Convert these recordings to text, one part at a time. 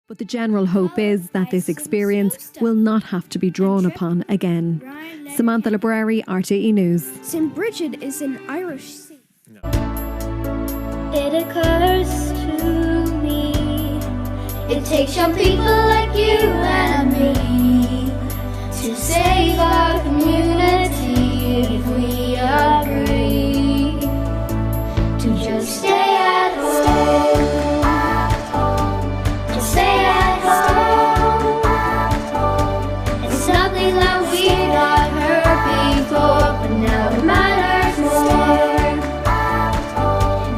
But the general hope is that this experience will not have to be drawn upon again. Samantha Library, RTE News. St. Bridget is an Irish saint. It occurs to me, it takes young people like you and me to save our community if we agree to just stay at home. Just stay at home. It's something that we've not heard before, but now it matters more.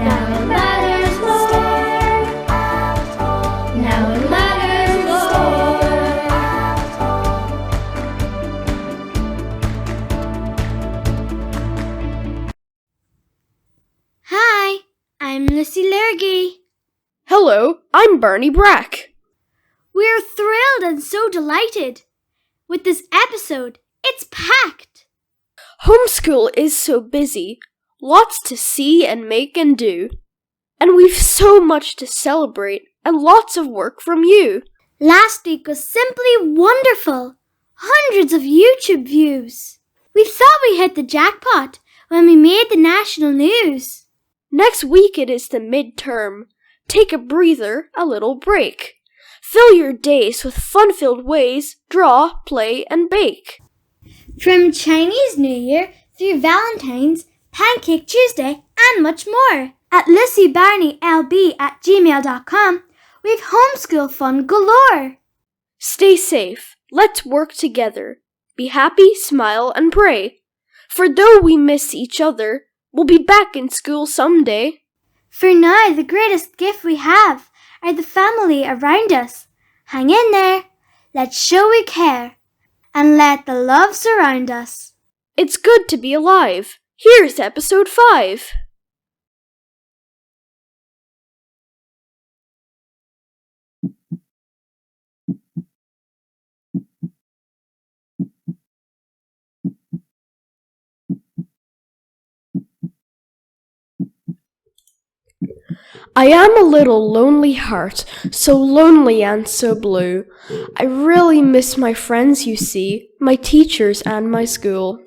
Now it matters more. Now it matters more. Hi, I'm Lucy Lurgy. Hello, I'm Barney Brack. We're thrilled and so delighted. With this episode, it's packed. Homeschool is so busy, lots to see and make and do. And we've so much to celebrate and lots of work from you. Last week was simply wonderful. Hundreds of YouTube views. We thought we hit the jackpot when we made the national news. Next week it is the midterm. Take a breather, a little break. Fill your days with fun-filled ways, draw, play, and bake. From Chinese New Year through Valentine's, Pancake Tuesday, and much more. At lucybarneylb@gmail.com, we've homeschool fun galore. Stay safe. Let's work together. Be happy, smile, and pray. For though we miss each other, we'll be back in school someday. For now, the greatest gift we have are the family around us. Hang in there. Let's show we care. And let the love surround us. It's good to be alive. Here's episode 5. I am a little lonely heart, so lonely and so blue. I really miss my friends, you see, my teachers and my school.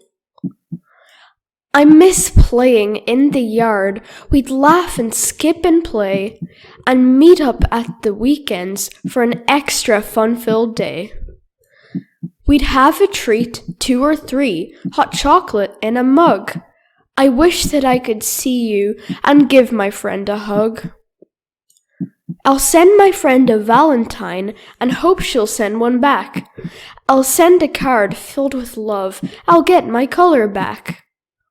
I miss playing in the yard. We'd laugh and skip and play, and meet up at the weekends for an extra fun-filled day. We'd have a treat, 2 or 3, hot chocolate in a mug. I wish that I could see you and give my friend a hug. I'll send my friend a Valentine and hope she'll send one back. I'll send a card filled with love. I'll get my color back.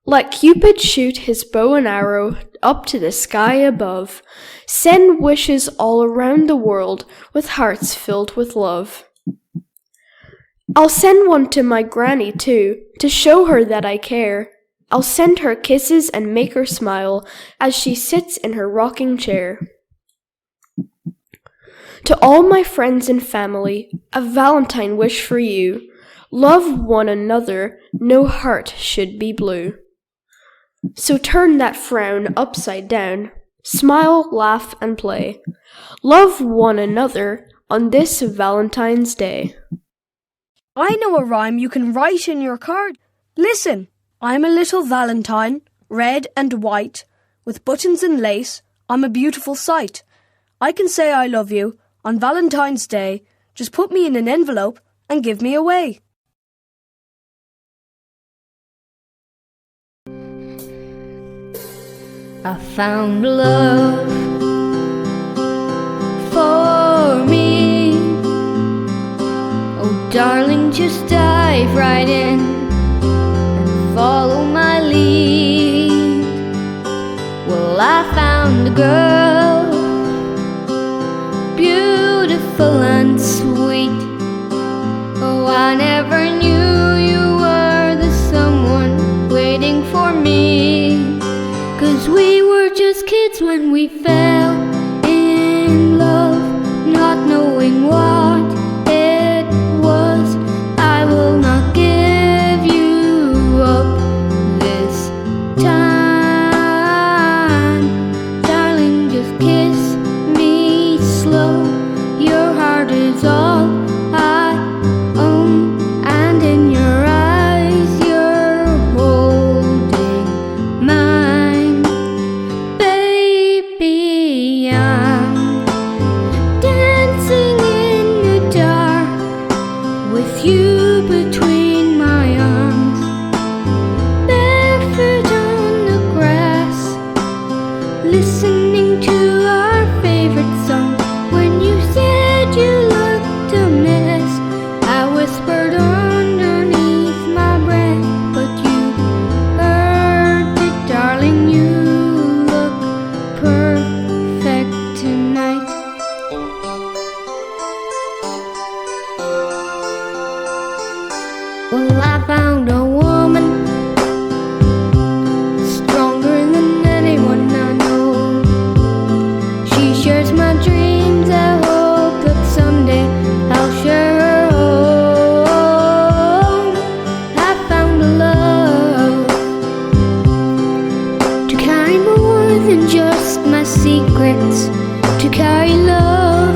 Let Cupid shoot his bow and arrow up to the sky above. Send wishes all around the world with hearts filled with love. I'll send one to my granny too, to show her that I care. I'll send her kisses and make her smile as she sits in her rocking chair. To all my friends and family, a Valentine wish for you. Love one another, no heart should be blue. So turn that frown upside down, smile, laugh, and play. Love one another on this Valentine's Day. I know a rhyme you can write in your card. Listen, I'm a little Valentine, red and white, with buttons and lace. I'm a beautiful sight. I can say I love you on Valentine's Day. Just put me in an envelope and give me away. I found love for me. Oh, darling, just dive right in and follow my lead. Well, I found a girl, beautiful and sweet. Oh, I never knew you were the someone waiting for me. 'Cause we were just kids when we fell in love, not knowing what it was. I will not give you up this time. Darling, just kiss me slow. Your heart listening to our favorite song. When you said you looked a mess, I whispered underneath my breath, but you heard it, darling. You look perfect tonight. Well, I found a woman stronger than anyone I know. She shares my dreams. I hope that someday I'll share her home. I found a love to carry more than just my secrets, to carry love,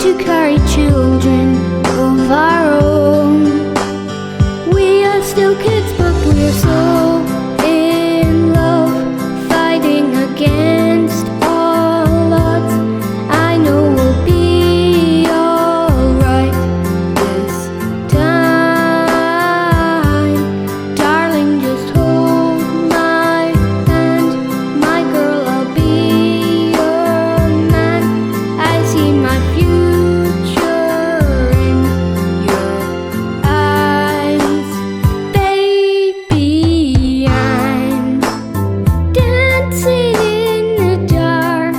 to carry children of our own. We are still kids, but we're so in love, fighting against all odds. I know we'll be alright this time. Darling, just hold my hand. My girl, I'll be your man. I see my future in your eyes. Baby, I'm dancing in the dark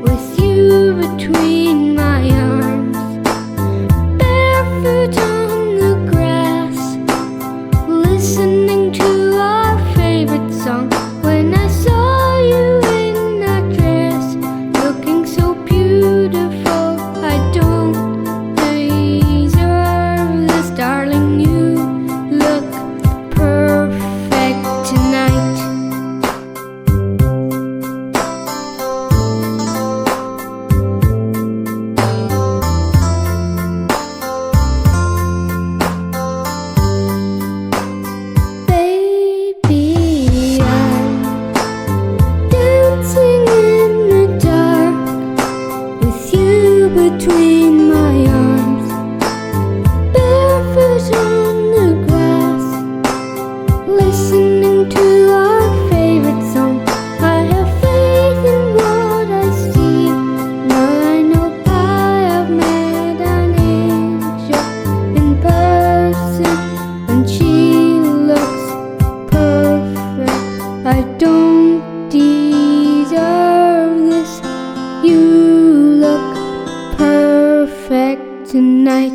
with you between my arms, barefoot on the grass, listening to our favorite song. When I saw you in that dress, looking so beautiful, I don't deserve this, darling. You look perfect tonight. Baby, I'm dancing in the dark with you between my arms, barefoot on the grass, listening to our favorite song. I have faith in what I see. Now I know I have met an angel in person, and she looks perfect. I don't deserve this. You look perfect tonight.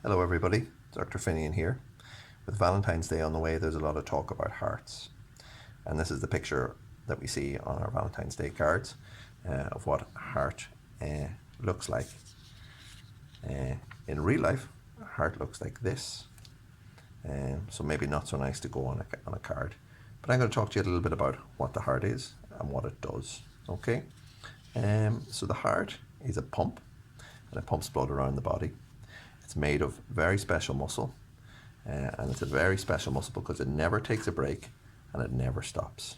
Hello everybody, Dr. Finnian here. With Valentine's Day on the way, there's a lot of talk about hearts. And this is the picture that we see on our Valentine's Day cards of what a heart looks like. In real life, a heart looks like this. So maybe not so nice to go on a card. But I'm going to talk to you a little bit about what the heart is and what it does. Okay? So the heart is a pump, and it pumps blood around the body. It's made of very special muscle, and it's a very special muscle because it never takes a break and it never stops.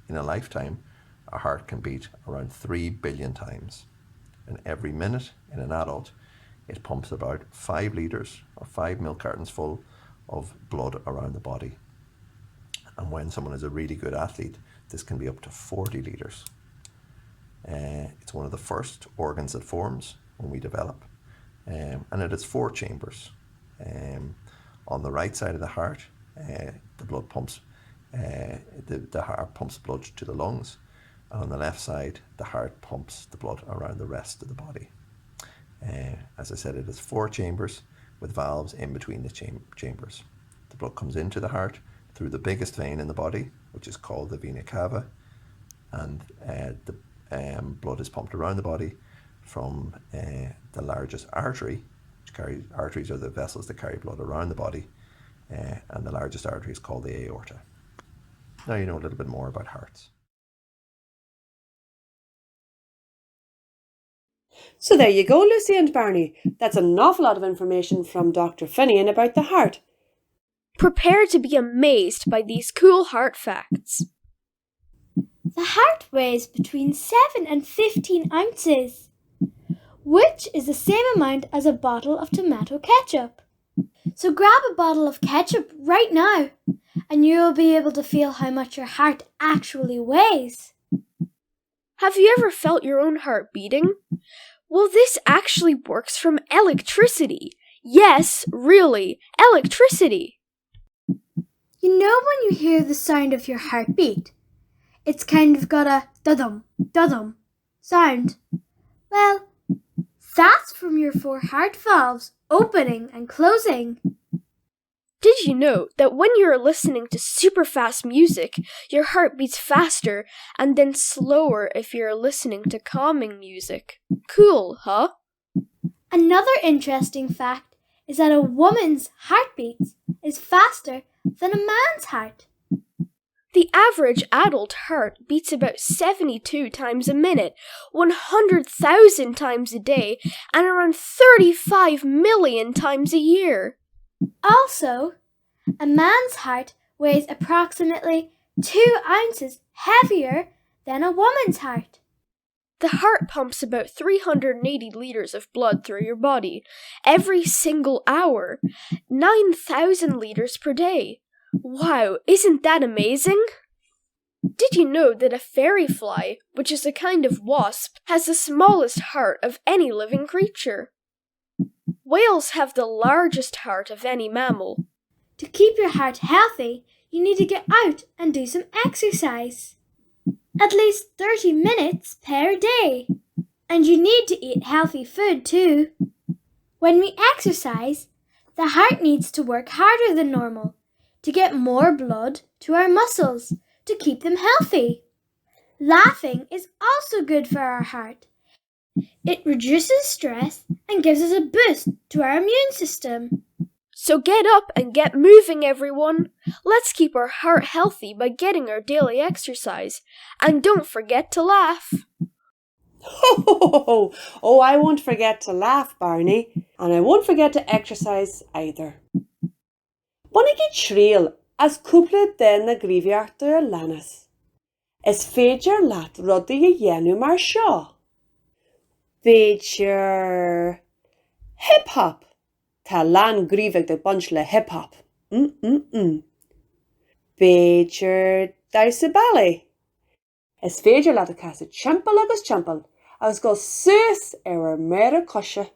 In a lifetime, a heart can beat around 3 billion times, and every minute in an adult, it pumps about 5 litres or 5 milk cartons full of blood around the body. And when someone is a really good athlete, this can be up to 40 litres. It's one of the first organs that forms when we develop. And it has 4 chambers. On the right side of the heart, the blood pumps, the heart pumps blood to the lungs, and on the left side, the heart pumps the blood around the rest of the body. As I said, it has 4 chambers with valves in between the chambers. The blood comes into the heart through the biggest vein in the body, which is called the vena cava, and the blood is pumped around the body from the largest artery, arteries are the vessels that carry blood around the body, and the largest artery is called the aorta. Now you know a little bit more about hearts. So there you go, Lucy and Barney. That's an awful lot of information from Dr. Finnian about the heart. Prepare to be amazed by these cool heart facts. The heart weighs between 7 and 15 ounces, which is the same amount as a bottle of tomato ketchup. So grab a bottle of ketchup right now, and you'll be able to feel how much your heart actually weighs. Have you ever felt your own heart beating? Well, this actually works from electricity. Yes, really, electricity. You know when you hear the sound of your heartbeat? It's kind of got a dudum, dudum sound. Well, that's from your 4 heart valves opening and closing. Did you know that when you're listening to super fast music, your heart beats faster and then slower if you're listening to calming music? Cool, huh? Another interesting fact is that a woman's heartbeat is faster than a man's heart. The average adult heart beats about 72 times a minute, 100,000 times a day, and around 35 million times a year. Also, a man's heart weighs approximately 2 ounces heavier than a woman's heart. The heart pumps about 380 liters of blood through your body every single hour, 9,000 liters per day. Wow, isn't that amazing? Did you know that a fairy fly, which is a kind of wasp, has the smallest heart of any living creature? Whales have the largest heart of any mammal. To keep your heart healthy, you need to get out and do some exercise. At least 30 minutes per day. And you need to eat healthy food too. When we exercise, the heart needs to work harder than normal to get more blood to our muscles to keep them healthy. Laughing is also good for our heart. It reduces stress and gives us a boost to our immune system. So get up and get moving, everyone. Let's keep our heart healthy by getting our daily exercise. And don't forget to laugh. Oh, I won't forget to laugh, Barney. And I won't forget to exercise either. Bunigi Trial as cúpla den na gríomhaireachta lenas. Is féidir leat Ruddy a dhéanamh mar seo. Féidir hip-hop. Tá lean gríomhaigh de bunch le hip-hop. Féidir Darius ballet. Is féidir leat a casa timpel agus go suas ar mera cosise.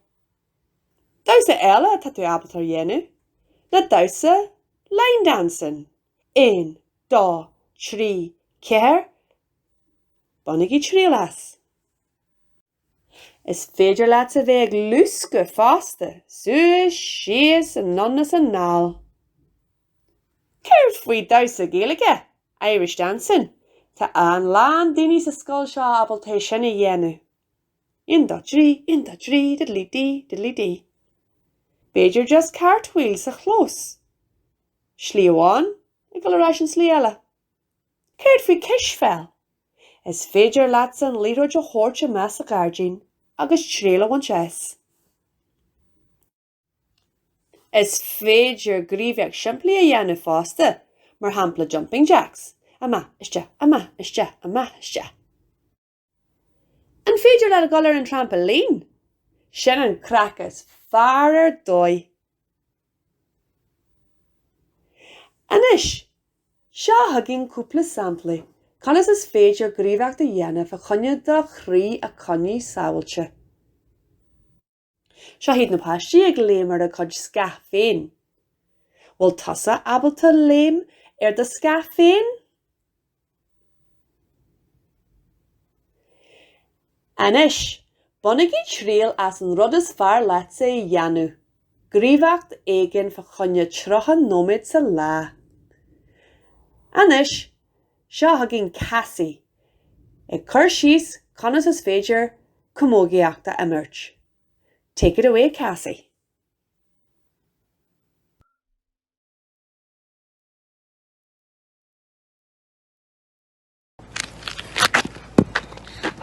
Darius Caela tá tú abaltar dhéanamh. Na dawsa line dancing. 1, 2, 3, 4. Bunigi trialas. Is féidir leat a bheith lúsca fásta, suas, síos and nonnas and nál. Céir faoi dawsa Gaeilge, Irish dancing, tá an lán Denise sa scoil seo abalta sinna dhéanamh. 1, 2, 3, 1, 2, 3, diddly-dee, diddly-dee. Féidir just cartwheel sa chlós. Slí amháin, I go le rás an slí eile. Céir faoi cisfel. Is féidir leat an líróid a chóirte meas a gardín, agus tréla wan chess. Is féidir gríomhaigh siimplí a dhéanamh fásta, mar hampla jumping jacks. Ama, iste, ama, iste, ama, iste. An féidir leat a golar an trampoline. Sin an crackas farar dói. Anis, seo hagin cúpla sampla. Conas is féidir gríomhaigh a dhéanamh a chunne do chrí a conní sábailte. Seo híad na páistí ag léimar a chud sca féin. Bhfuil tusa abalta léim ar do sca féin? Anis, bunigi trial as an rud is fearr leat sa dhéanamh. Gríomhaigh Egan fa chunne trocha nóid sa lá. Anis, seo hagin Cassie. Ag cur síos conas is féidir Camogieachta imirt. Take it away, Cassie.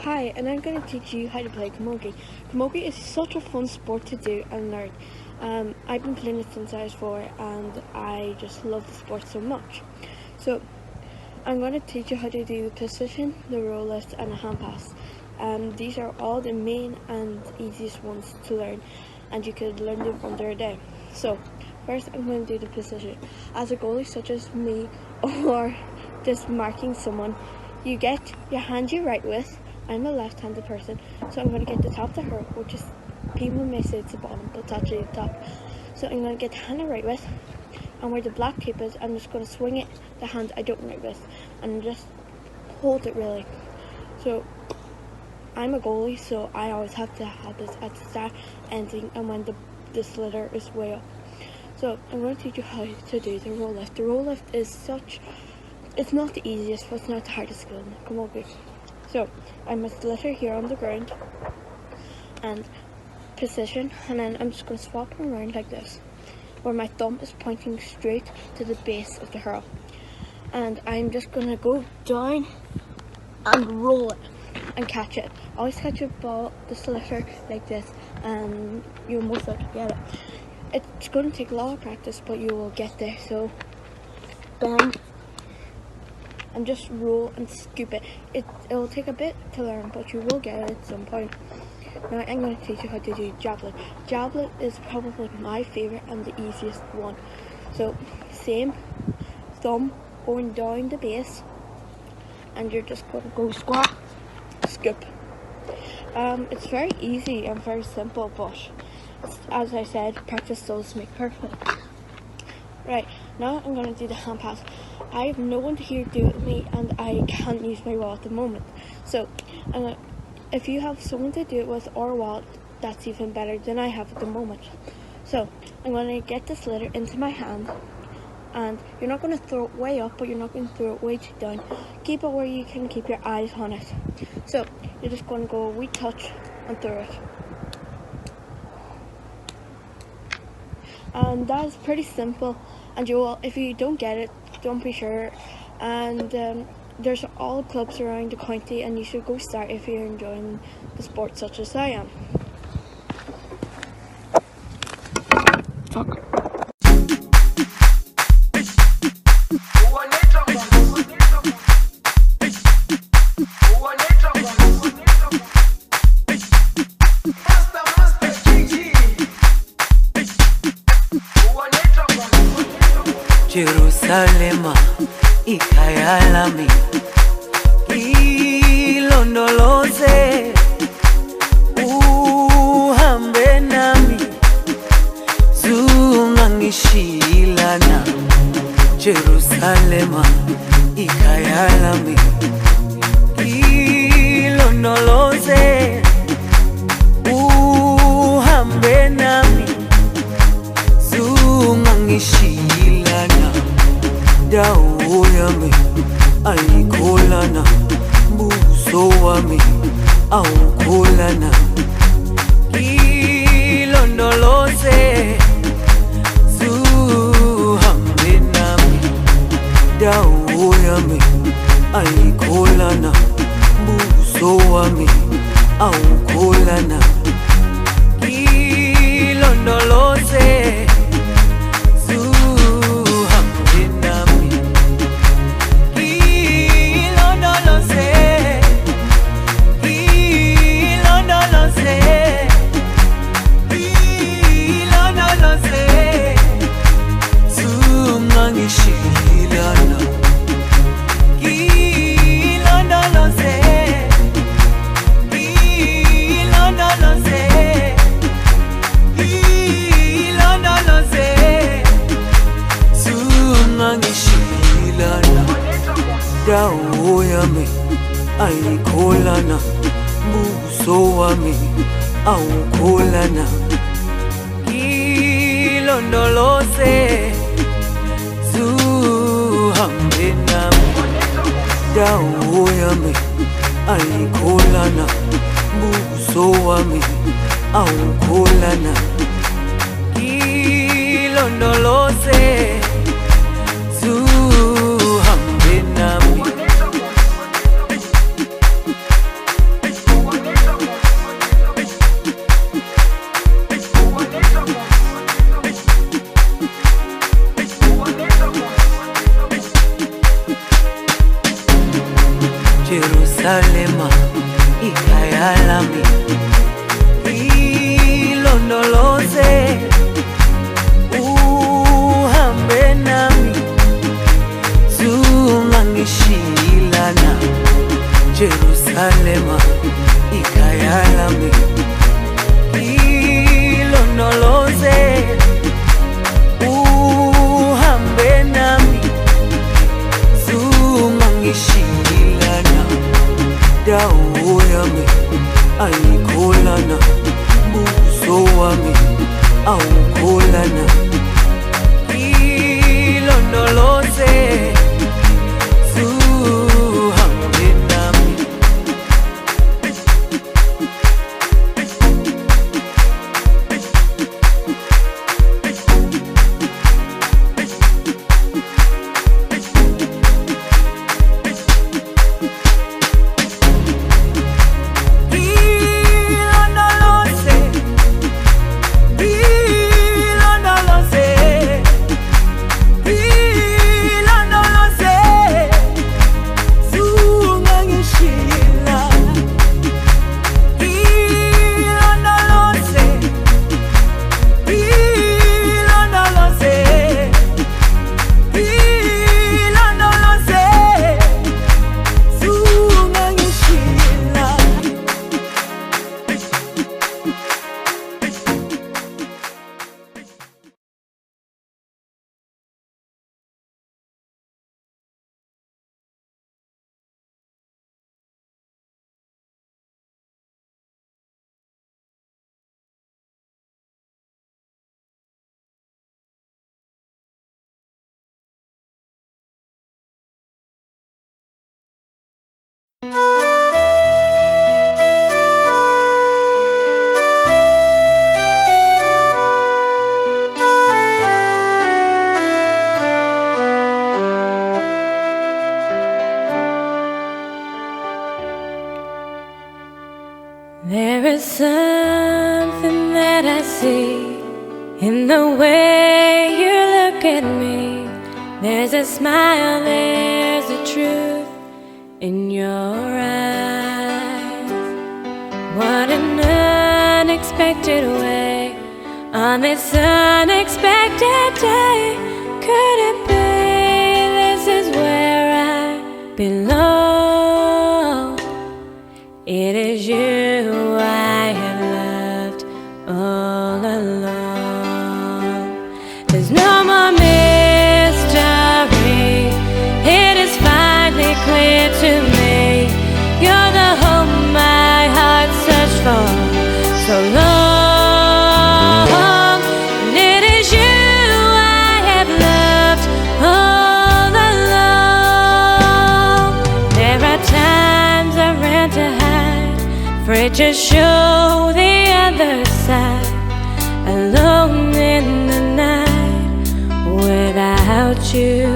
Hi, and I'm going to teach you how to play Camogie. Camogie is such a fun sport to do and learn. I've been playing it since I was 4 and I just love the sport so much. So I'm going to teach you how to do the position, the roll lift and the hand pass. These are all the main and easiest ones to learn, and you could learn them under a day. So first I'm going to do the position. As a goalie such as me or just marking someone, you get your hand you right with. I'm a left-handed person, so I'm going to get the top to her, which is, people may say it's the bottom, but it's actually the top. So I'm going to get the hand I right with, and where the black tape is, I'm just going to swing it, the hand I don't right with, and just hold it really. So I'm a goalie, so I always have to have this at the start, ending, and when the slitter is way up. So I'm going to teach you how to do the roll lift. The roll lift is it's not the easiest, but it's not the hardest skill in Camogie. So I'm a slitter here on the ground and position, and then I'm just going to swap them around like this, where my thumb is pointing straight to the base of the hurl. And I'm just going to go down and roll it and catch it. Always catch your ball, the slitter, like this, and you'll most likely get it. It's going to take a lot of practice, but you will get there. So bend and just roll and scoop it. It'll take a bit to learn, but you will get it at some point. Now I'm going to teach you how to do javelin. Javelin is probably my favourite and the easiest one. So same, thumb going down the base, and you're just going to go squat, scoop. It's very easy and very simple, but as I said, practice does make perfect. Right, now I'm going to do the hand pass. I have no one here to do it with me, and I can't use my wall at the moment. So if you have someone to do it with or a wall, that's even better than I have at the moment. So I'm going to get the slitter into my hand, and you're not going to throw it way up, but you're not going to throw it way too down. Keep it where you can keep your eyes on it. So you're just going to go a wee touch and throw it. And that is pretty simple, and you will, if you don't get it, don't be sure. And there's all clubs around the county, and you should go start if you're enjoying the sport such as I am. Fuck. Jerusalema, Caela mi, ilondoloze, uhambe nami, zungangishilana. Jerusalema, Caela mi, ilondoloze, uhambe nami, zungangishilana. Dawo yami ayikholana, buso wami awukholana. Ilondoloze, zuhambe nami. Dawo yami ayikholana, buso wami awukholana. Ilondoloze, dawo yami ayikholana, buso wami awukholana. Ilondoloze, zuhambe nami. Dawo yami ayikholana, buso wami awukholana. Ilondoloze, zuhambe nami. Caela mi ilondoloze uhambe nami zungangishilana Jerusalema Caela mi ilondoloze uhambe nami zungangishilana dawo yami ayikholana buso wami awukholana ilondoloze zuhambe nami. There is something that I see in the way you look at me. There's a smile, there's a truth in your eyes. What an unexpected way, on this unexpected day, could it be this is where I belong? It is you I have loved all along. There's no more mystery, it is finally clear to me. You're the home my heart searched for so long, and it is you I have loved all along. There are times I ran to hide, afraid to show the other side, alone in the night without you.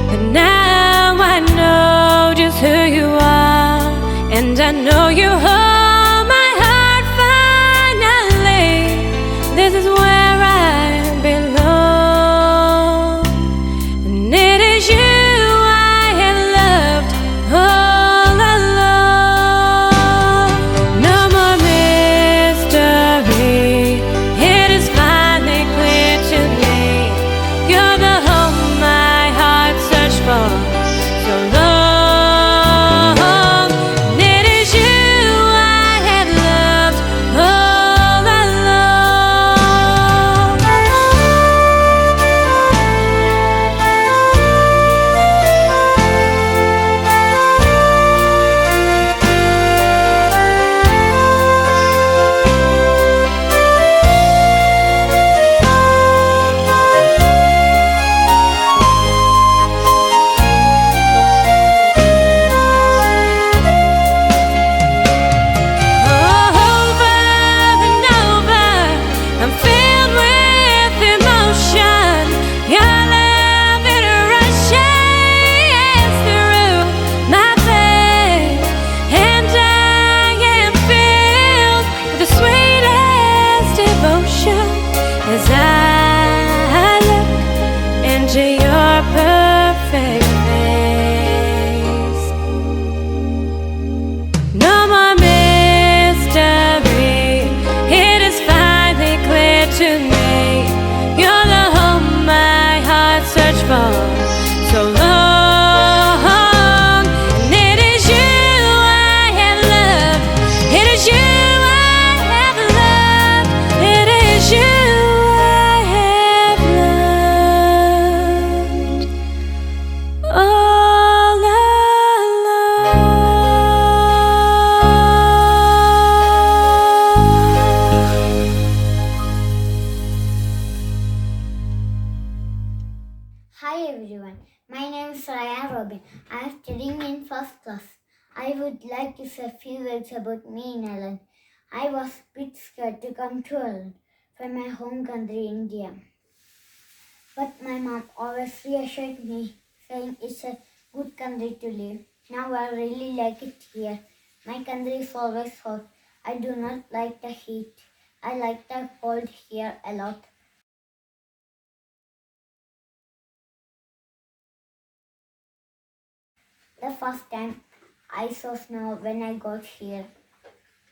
But now I know just who you are, and I know you hold my heart finally. This is where I belong, and it is you I have loved all along. No more mystery, it is finally clear to me. You're the home my heart searched for so long, and it is you I have loved all along. few weeks about me in Ireland. I was a bit scared to come to Ireland from my home country, India. But my mom always reassured me, saying it's a good country to live. Now I really like it here. My country is always hot. I do not like the heat. I like the cold here a lot. The first time I saw snow when I got here.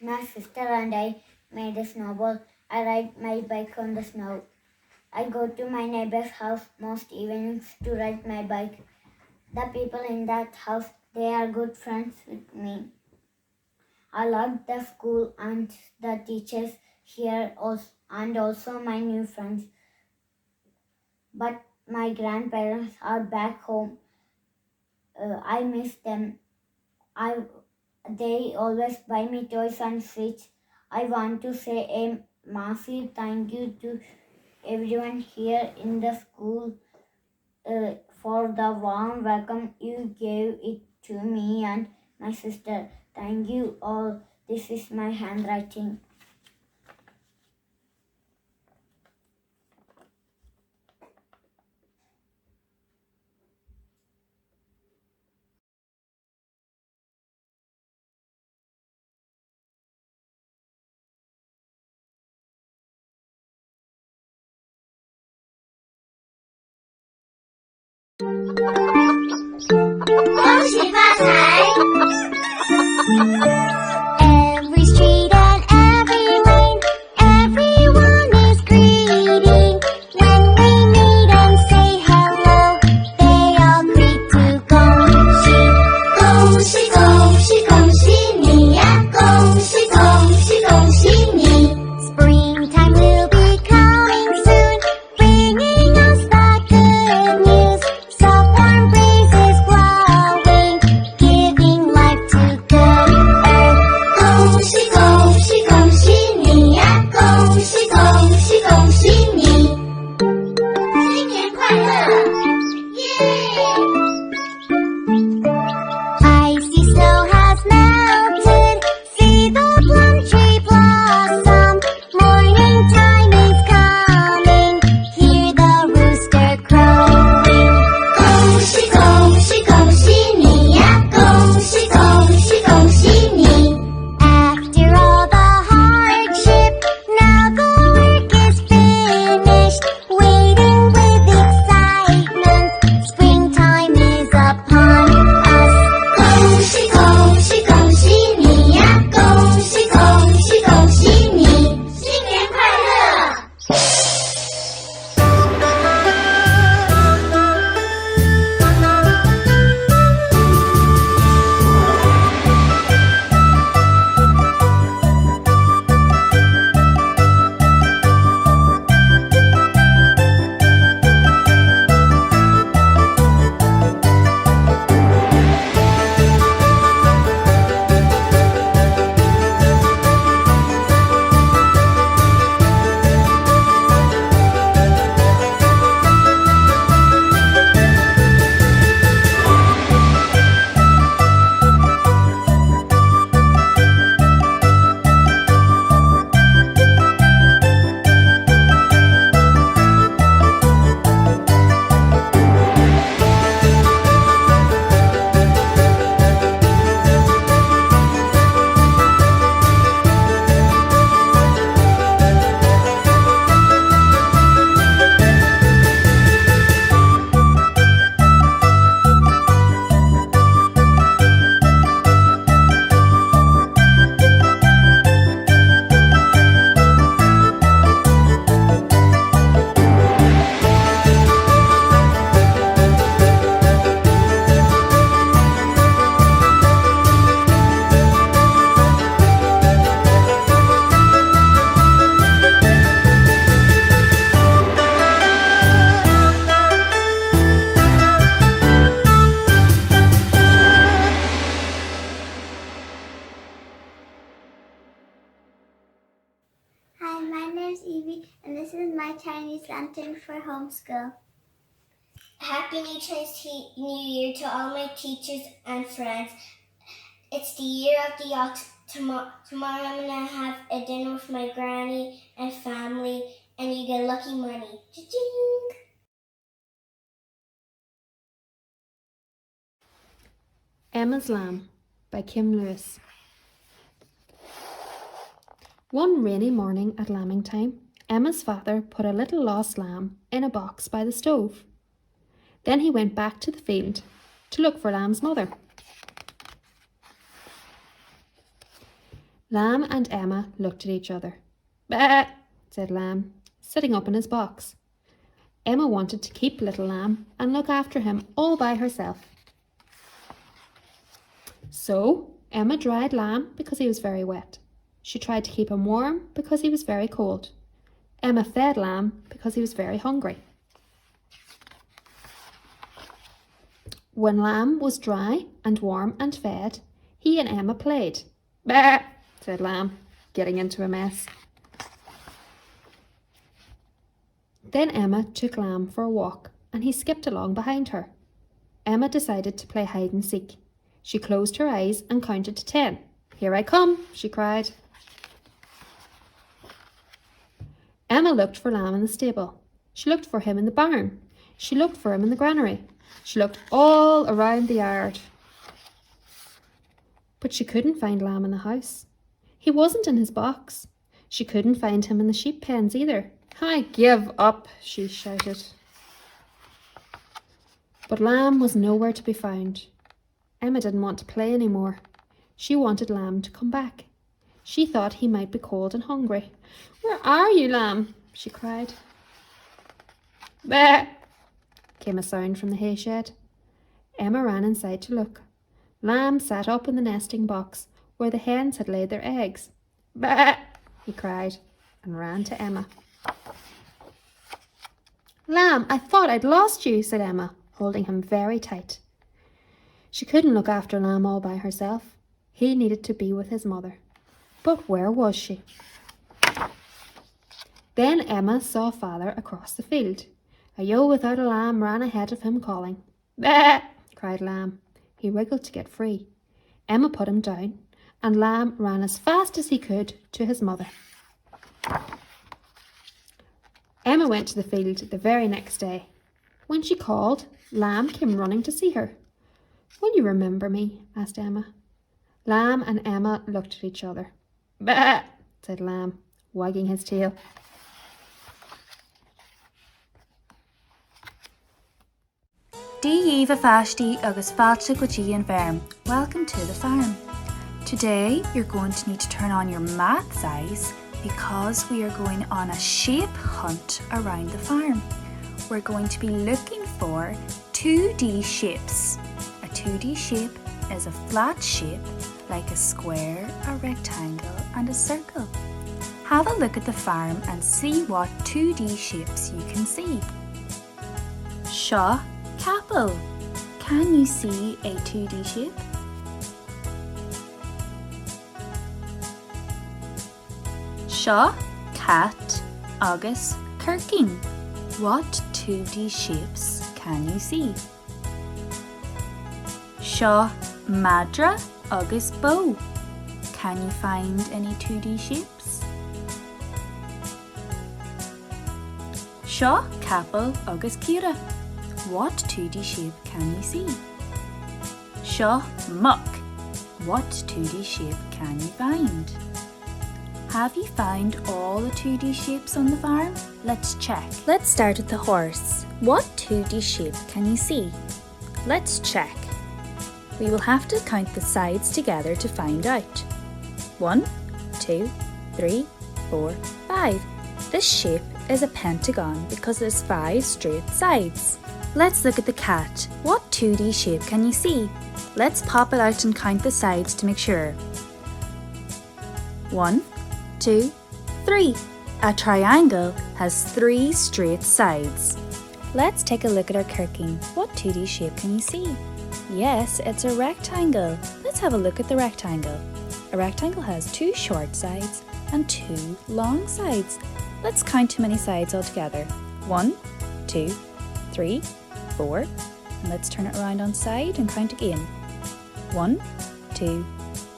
My sister and I made a snowball. I ride my bike on the snow. I go to my neighbor's house most evenings to ride my bike. The people in that house, they are good friends with me. I like the school and the teachers here and also my new friends. But my grandparents are back home. I miss them. They always buy me toys and sweets. I want to say a massive thank you to everyone here in the school for the warm welcome you gave it to me and my sister. Thank you all. This is my handwriting. Every street and every lane, everyone is greeting. When we meet and say hello, they all greet to Gongxi. Gongxi, Gongxi, Gongxi你呀, Gongxi, Gongxi, Gongxi你. Springtime will be coming soon, bringing us the good news. Soft warm breezes blowing, giving life to good earth. 恭喜恭喜恭喜你呀！恭喜恭喜恭喜你！新年快乐！耶！ I see snow has melted. See the plum tree blossom. Morning time is coming. Hear the rooster crowing. 恭喜恭喜恭喜你呀！恭喜恭喜恭喜你！ After all the hardship, now the work is finished. Waiting with excitement, springtime is upon us. 恭喜恭喜恭喜你呀！恭喜恭喜恭喜你！新年快乐！ Hi, my name's Evie, and this is my Chinese lantern for homeschool. Happy New Chinese New Year to all my teachers and friends. It's the year of the ox. Tomorrow I'm gonna have a dinner with my granny and family, and you get lucky money. Cha-ching! Emma's Lamb by Kim Lewis. One rainy morning at lambing time, Emma's father put a little lost lamb in a box by the stove. Then he went back to the field to look for Lamb's mother. Lamb and Emma looked at each other. "Bah!" said Lamb, sitting up in his box. Emma wanted to keep little Lamb and look after him all by herself. So Emma dried Lamb because he was very wet. She tried to keep him warm because he was very cold. Emma fed Lamb because he was very hungry. When Lamb was dry and warm and fed, he and Emma played. "Bah!" said Lamb, getting into a mess. Then Emma took Lamb for a walk and he skipped along behind her. Emma decided to play hide and seek. She closed her eyes and counted to 10. "Here I come," she cried. Emma looked for Lamb in the stable. She looked for him in the barn. She looked for him in the granary. She looked all around the yard. But she couldn't find Lamb in the house. He wasn't in his box. She couldn't find him in the sheep pens either. "I give up," she shouted. But Lamb was nowhere to be found. Emma didn't want to play anymore. She wanted Lamb to come back. She thought he might be cold and hungry. "Where are you, Lamb?" she cried. "Bah!" came a sound from the hay shed. Emma ran inside to look. Lamb sat up in the nesting box where the hens had laid their eggs. "Bah!" he cried and ran to Emma. "Lamb, I thought I'd lost you," said Emma, holding him very tight. She couldn't look after Lamb all by herself. He needed to be with his mother. But where was she? Then Emma saw Father across the field. A ewe without a lamb ran ahead of him calling. "Bah!" cried Lamb. He wriggled to get free. Emma put him down, and Lamb ran as fast as he could to his mother. Emma went to the field the very next day. When she called, Lamb came running to see her. "Will you remember me?" asked Emma. Lamb and Emma looked at each other. "Bah!" said Lamb, wagging his tail. Díomh fáistí agus fáilte go dtí an bhearm. Welcome to the farm. Today you're going to need to turn on your maths eyes because we are going on a shape hunt around the farm. We're going to be looking for 2D shapes. A 2D shape is a flat shape like a square, a rectangle and a circle. Have a look at the farm and see what 2D shapes you can see. Seo Capel. Can you see a 2D shape? Seo cat agus kirking. What 2D shapes can you see? Seo madra agus bow. Can you find any 2D shapes? Seo capel agus Kieran. What 2D shape can you see? Seo muck. What 2D shape can you find? Have you found all the 2D shapes on the farm? Let's check. Let's start with the horse. What 2D shape can you see? Let's check. We will have to count the sides together to find out. 1, 2, 3, 4, 5. This shape is a pentagon because there's 5 straight sides. Let's look at the cat. What 2D shape can you see? Let's pop it out and count the sides to make sure. 1, 2, 3. A triangle has 3 straight sides. Let's take a look at our kirking. What 2D shape can you see? Yes, it's a rectangle. Let's have a look at the rectangle. A rectangle has 2 short sides and 2 long sides. Let's count how many sides altogether. 1, 2, 3, 4. And let's turn it around on side and count again. 1, 2,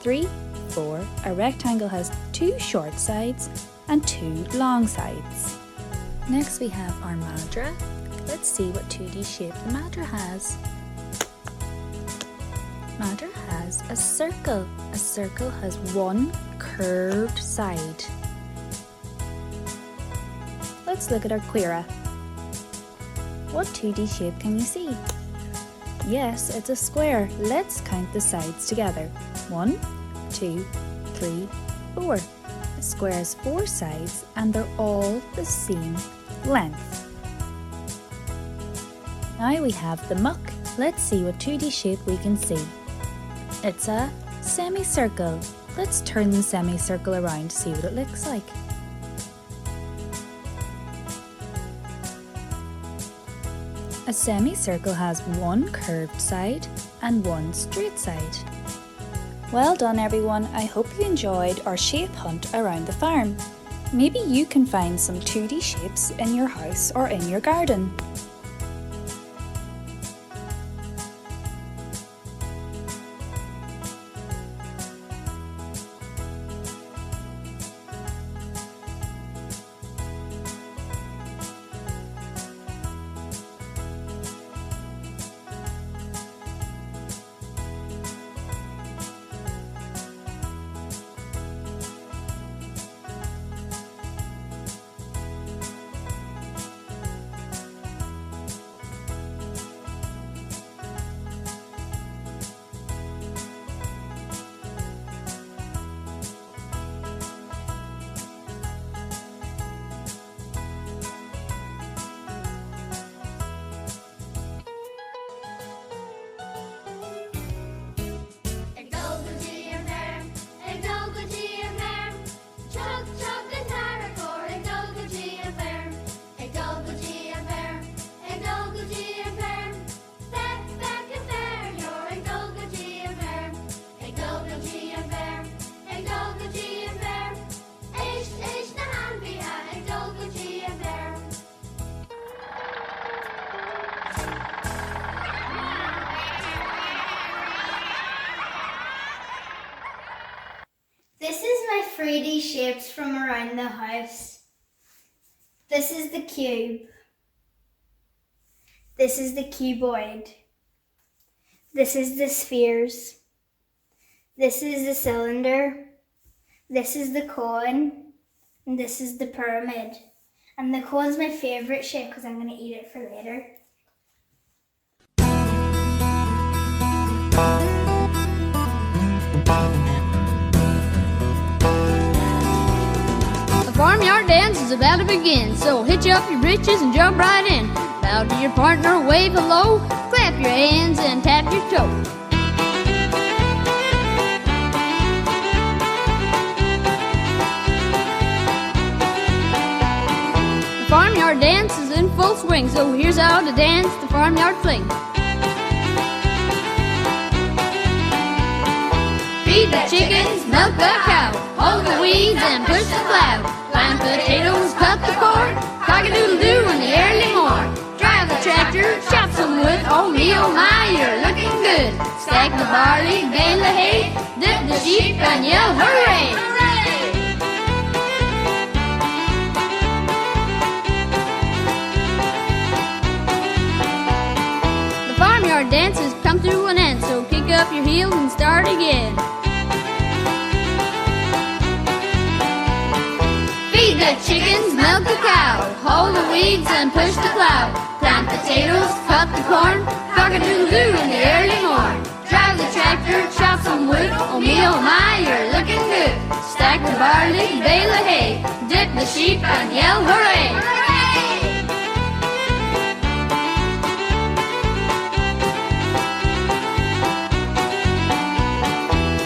3, 4. A rectangle has 2 short sides and 2 long sides. Next we have our madra. Let's see what 2D shape the madra has. Madra has a circle. A circle has 1 curved side. Let's look at our cuira. What 2D shape can you see? Yes, it's a square. Let's count the sides together. 1, 2, 3, 4. A square has 4 sides and they're all the same length. Now we have the muck. Let's see what 2D shape we can see. It's a semicircle. Let's turn the semicircle around to see what it looks like. A semicircle has 1 curved side and 1 straight side. Well done everyone, I hope you enjoyed our shape hunt around the farm. Maybe you can find some 2D shapes in your house or in your garden. This is my 3D shapes from around the house. This is the cube. This is the cuboid. This is the spheres. This is the cylinder. This is the cone. And this is the pyramid. And the cone's my favourite shape because I'm going to eat it for later. The farmyard dance is about to begin, so hitch up your britches and jump right in. Bow to your partner, wave hello, clap your hands and tap your toe. The farmyard dance is in full swing, so here's how to dance the farmyard fling. Feed the chickens, milk the cow, hoe the weeds and push the plow. Plant potatoes, cut the corn, cock-a-doodle-doo in the early morn. Drive the tractor, chop some wood, oh me, oh my, you're looking good. Stack the barley, bale the hay, dip the sheep and yell hooray! The farmyard dance has come to an end, so kick up your heels and start again. Feed the chickens, milk the cow, hoe the weeds and push the plow. Plant potatoes, cut the corn, cock-a-doodle-doo in the early morn. Drive the tractor, chop some wood, oh me, oh my, you're looking good. Stack the barley, bale the hay, dip the sheep and yell hooray!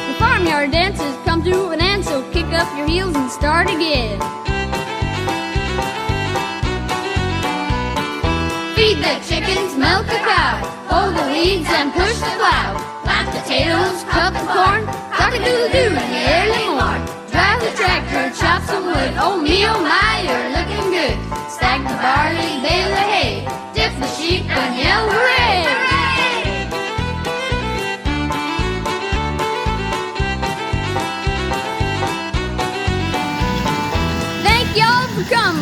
The farmyard dance has come to an end, so kick up your heels and start again. Feed the chickens, milk the cow, hoe the weeds and push the plow. Plant potatoes, cut the corn, cock-a-doodle-doo in the early morn. Drive the tractor, chop some wood, oh me, oh my, you're looking good. Stack the barley, bale the hay, dip the sheep and yell hooray! drum.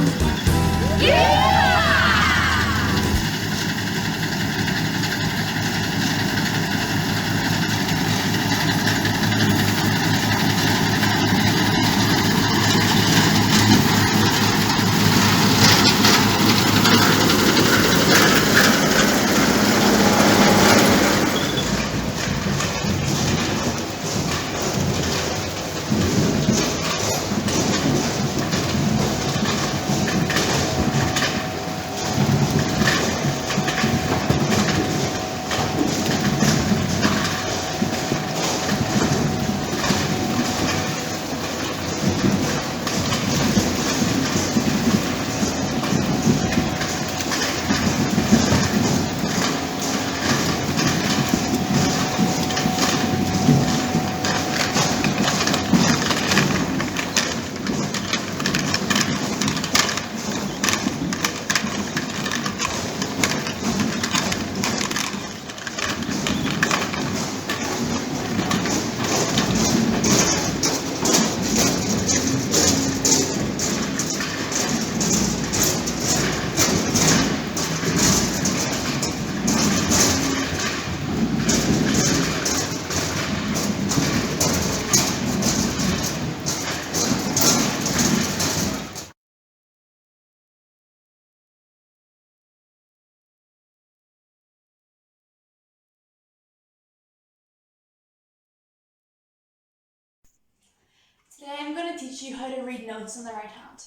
Today I'm going to teach you how to read notes on the right hand.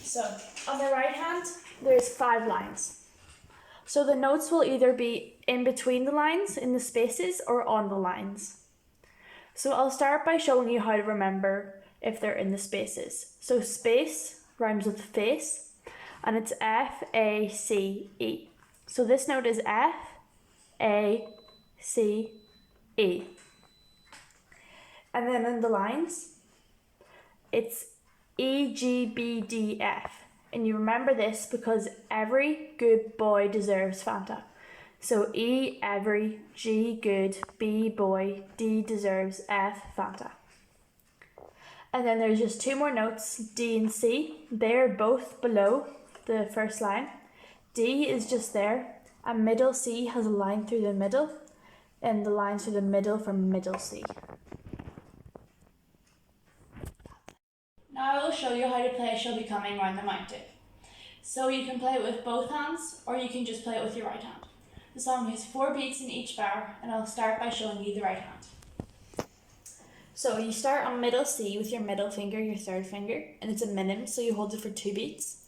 So, on the right hand, there's 5 lines. So the notes will either be in between the lines, in the spaces, or on the lines. So I'll start by showing you how to remember if they're in the spaces. So space rhymes with face, and it's F-A-C-E. So this note is F-A-C-E. And then in the lines, it's E-G-B-D-F. And you remember this because every good boy deserves Fanta. So E, every, G, good, B, boy, D, deserves, F, Fanta. And then there's just 2 more notes, D and C. They're both below the first line. D is just there, and middle C has a line through the middle, and the lines through the middle from middle C. Now I will show you how to play She'll Be Coming Round the Mountain. So you can play it with both hands, or you can just play it with your right hand. The song has 4 beats in each bar, and I'll start by showing you the right hand. So you start on middle C with your middle finger, your 3rd finger, and it's a minim, so you hold it for 2 beats.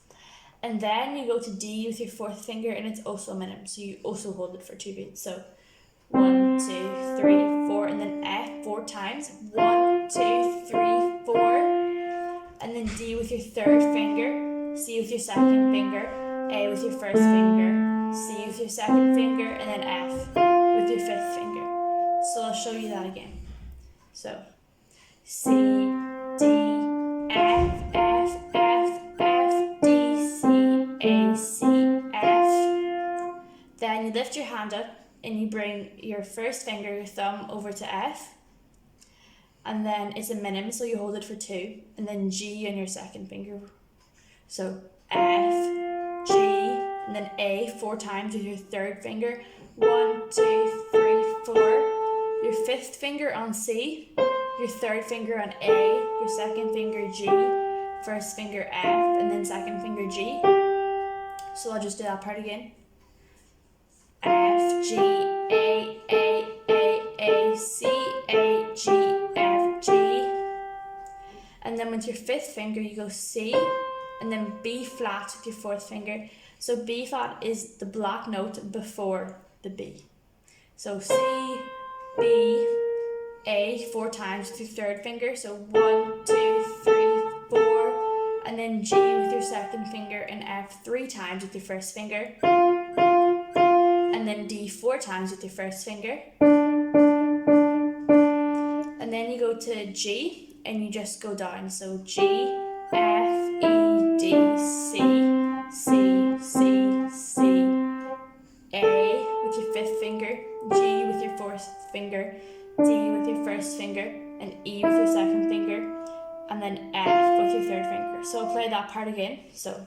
And then you go to D with your 4th finger, and it's also a minim, so you also hold it for 2 beats. So 1, 2, 3, 4, and then F 4 times. 1, 2, 3, 4. And then D with your 3rd finger, C with your 2nd finger, A with your 1st finger, C with your 2nd finger, and then F with your 5th finger. So I'll show you that again. So C, D, F, F, F, F, D, C, A, C, F. Then you lift your hand up and you bring your 1st finger, your thumb, over to F. And then it's a minim, so you hold it for 2, and then G on your 2nd finger. So F, G, and then A 4 times with your 3rd finger. 1, 2, 3, 4. Your 5th finger on C, your 3rd finger on A, your 2nd finger G, 1st finger F, and then 2nd finger G. So I'll just do that part again. F, G, A, C, A, G, F, G. And then with your 5th finger you go C, and then B flat with your 4th finger. So B flat is the black note before the B. So C, B, A 4 times with your 3rd finger. So 1, 2, 3, 4. And then G with your 2nd finger, and F 3 times with your 1st finger. And then D 4 times with your 1st finger. And then you go to G, and you just go down. So G, F, E, D, C, C, C, C, A with your 5th finger, G with your 4th finger, D with your 1st finger, and E with your 2nd finger, and then F with your 3rd finger. together. So I'll play that part again. So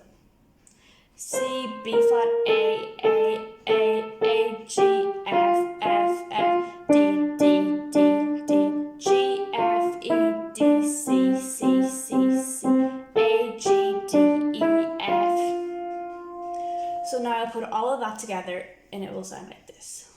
C, B flat, A, G, F, D, G, F, E, D, C, A, G, D, E, F. So now I'll put all of that together and it will sound like this.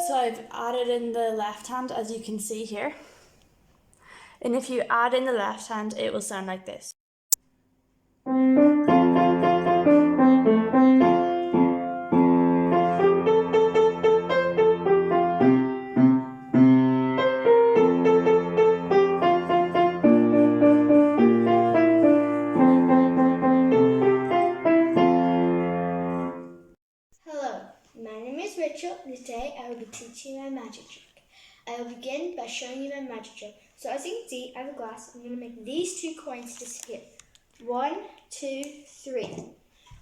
So I've added in the left hand, as you can see here. And if you add in the left hand, it will sound like this. Hello, my name is Rachel, and today I will be teaching you my magic trick. I will begin by showing you my magic trick. So as you can see, I have a glass. I'm going to make these 2 coins disappear. 1, 2, 3.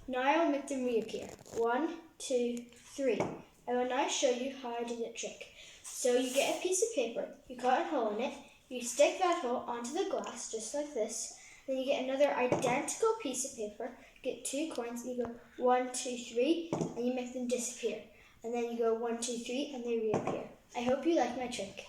Now I will make them reappear. 1, 2, 3. I will now show you how I do the trick. So you get a piece of paper, you cut a hole in it, you stick that hole onto the glass just like this, then you get another identical piece of paper, get 2 coins, and you go 1, 2, 3, and you make them disappear. And then you go 1, 2, 3, and they reappear. I hope you like my trick.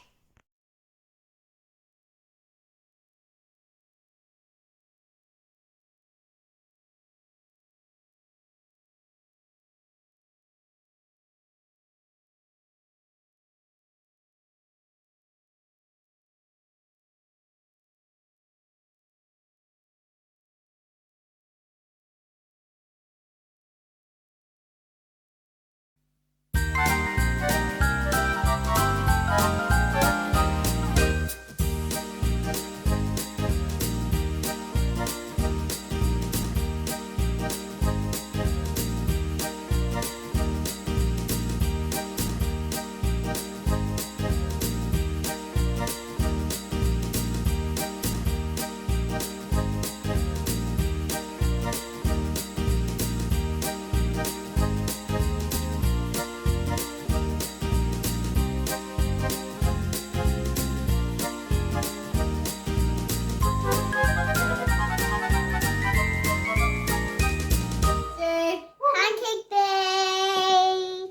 Pancake day!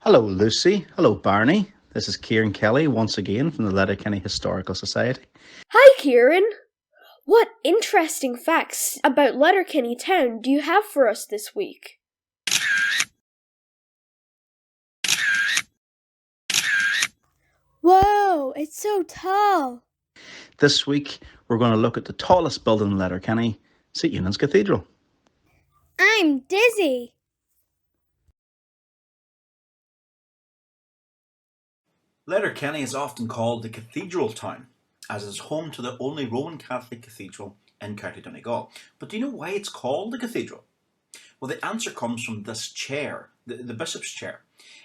Hello, Lucy. Hello, Barney. This is Kieran Kelly once again from the Letterkenny Historical Society. Hi, Kieran. What interesting facts about Letterkenny Town do you have for us this week? Whoa, it's so tall. This week, we're going to look at the tallest building in Letterkenny, St. Eunan's Cathedral. I'm dizzy. Letterkenny is often called the Cathedral Town, as it is home to the only Roman Catholic cathedral in County Donegal. But do you know why it's called the Cathedral? Well, the answer comes from this chair, the bishop's chair.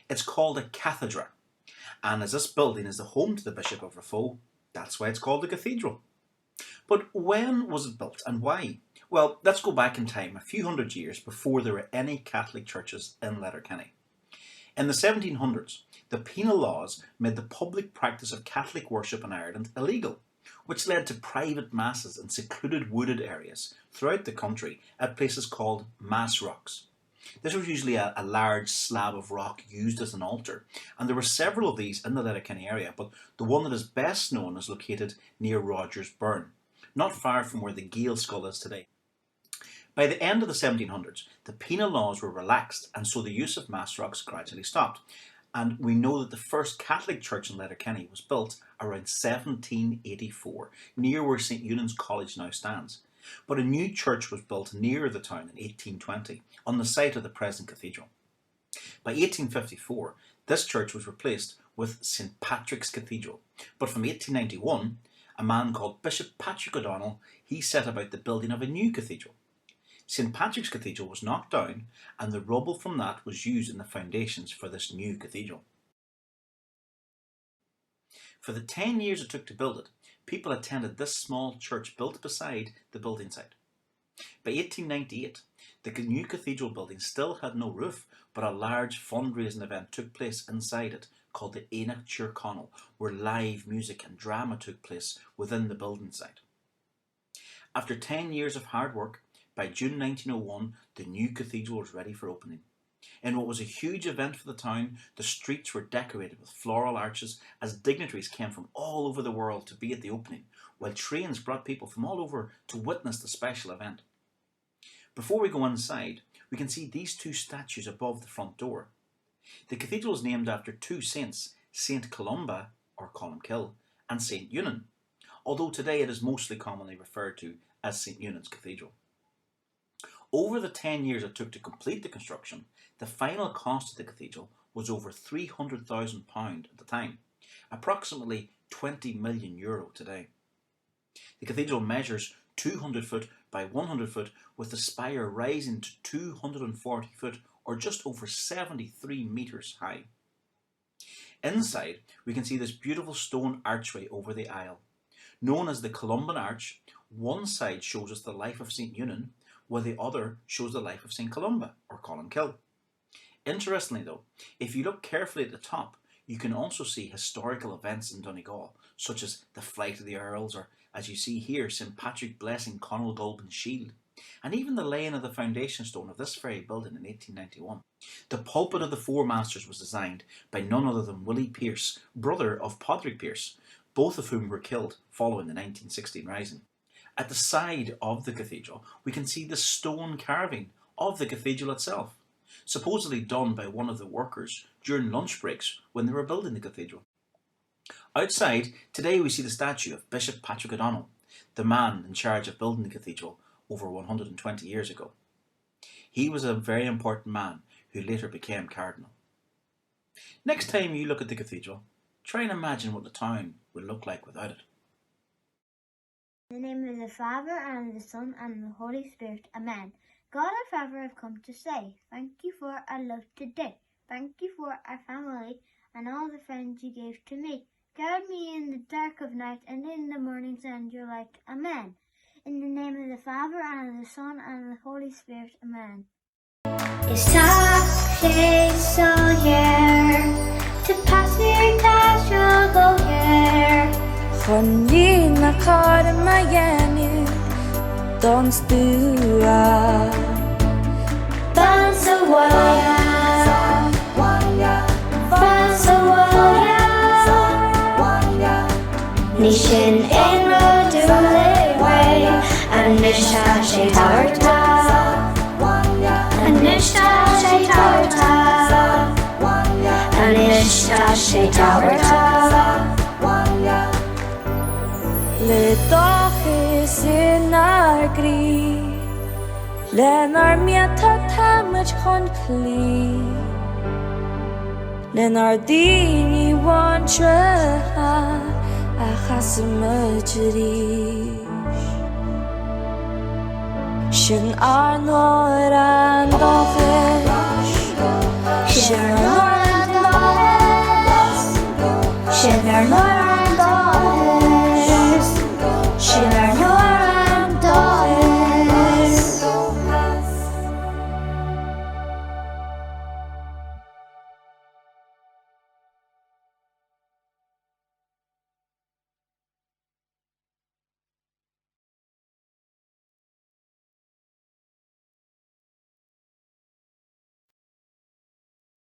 It's called a cathedra, and as this building is the home to the Bishop of Raphoe, that's why it's called the Cathedral. But when was it built and why? Well, let's go back in time a few hundred years before there were any Catholic churches in Letterkenny. In the 1700s, the penal laws made the public practice of Catholic worship in Ireland illegal, which led to private masses in secluded wooded areas throughout the country at places called mass rocks. This was usually a large slab of rock used as an altar, and there were several of these in the Letterkenny area, but the one that is best known is located near Rogers Burn, not far from where the Gael Skull is today. By the end of the 1700s, the penal laws were relaxed, and so the use of mass rocks gradually stopped. And we know that the first Catholic church in Letterkenny was built around 1784, near where St. Eunan's College now stands. But a new church was built nearer the town in 1820, on the site of the present cathedral. By 1854, this church was replaced with St. Patrick's Cathedral, but from 1891, a man called Bishop Patrick O'Donnell, he set about the building of a new cathedral. St. Patrick's Cathedral was knocked down, and the rubble from that was used in the foundations for this new cathedral. For the 10 years it took to build it, people attended this small church built beside the building site. By 1898, the new cathedral building still had no roof, but a large fundraising event took place inside it called the Éanach Tír Chonaill, where live music and drama took place within the building site. After 10 years of hard work, by June 1901, the new cathedral was ready for opening. In what was a huge event for the town, the streets were decorated with floral arches as dignitaries came from all over the world to be at the opening, while trains brought people from all over to witness the special event. Before we go inside, we can see these two statues above the front door. The cathedral is named after two saints, Saint Columba, or Columkill, and Saint Eunan, although today it is mostly commonly referred to as Saint Eunan's Cathedral. Over the 10 years it took to complete the construction, the final cost of the cathedral was over £300,000 at the time, approximately €20 million today. The cathedral measures 200 foot by 100 foot, with the spire rising to 240 foot, or just over 73 metres high. Inside, we can see this beautiful stone archway over the aisle. Known as the Columban Arch, one side shows us the life of St. Eunan, while the other shows the life of St. Columba, or Columkill. Interestingly though, if you look carefully at the top, you can also see historical events in Donegal, such as the flight of the Earls, or as you see here, St. Patrick blessing Conall Golban's shield, and even the laying of the foundation stone of this very building in 1891. The pulpit of the Four Masters was designed by none other than Willie Pearse, brother of Padraig Pearse, both of whom were killed following the 1916 Rising. At the side of the cathedral, we can see the stone carving of the cathedral itself, supposedly done by one of the workers during lunch breaks when they were building the cathedral. Outside, today we see the statue of Bishop Patrick O'Donnell, the man in charge of building the cathedral over 120 years ago. He was a very important man who later became cardinal. Next time you look at the cathedral, try and imagine what the town would look like without it. In the name of the Father, and of the Son, and of the Holy Spirit. Amen. God our Father, I've come to say, thank you for our love today. Thank you for our family and all the friends you gave to me. Guard me in the dark of night, and in the morning send your light. Amen. In the name of the Father, and of the Son, and of the Holy Spirit. Amen. Is so here to pass your cash go here. Honey na kar magani don't stua Bansawaya Nishin en rodule and Nisha she tarta and Nisha she tarta and Nisha she tarta Le dochis in our gris Len our miata tamach con clee Len our dini wantra a chasimajri Shin our nor and dochish Shin our nor and dochish Shin our nor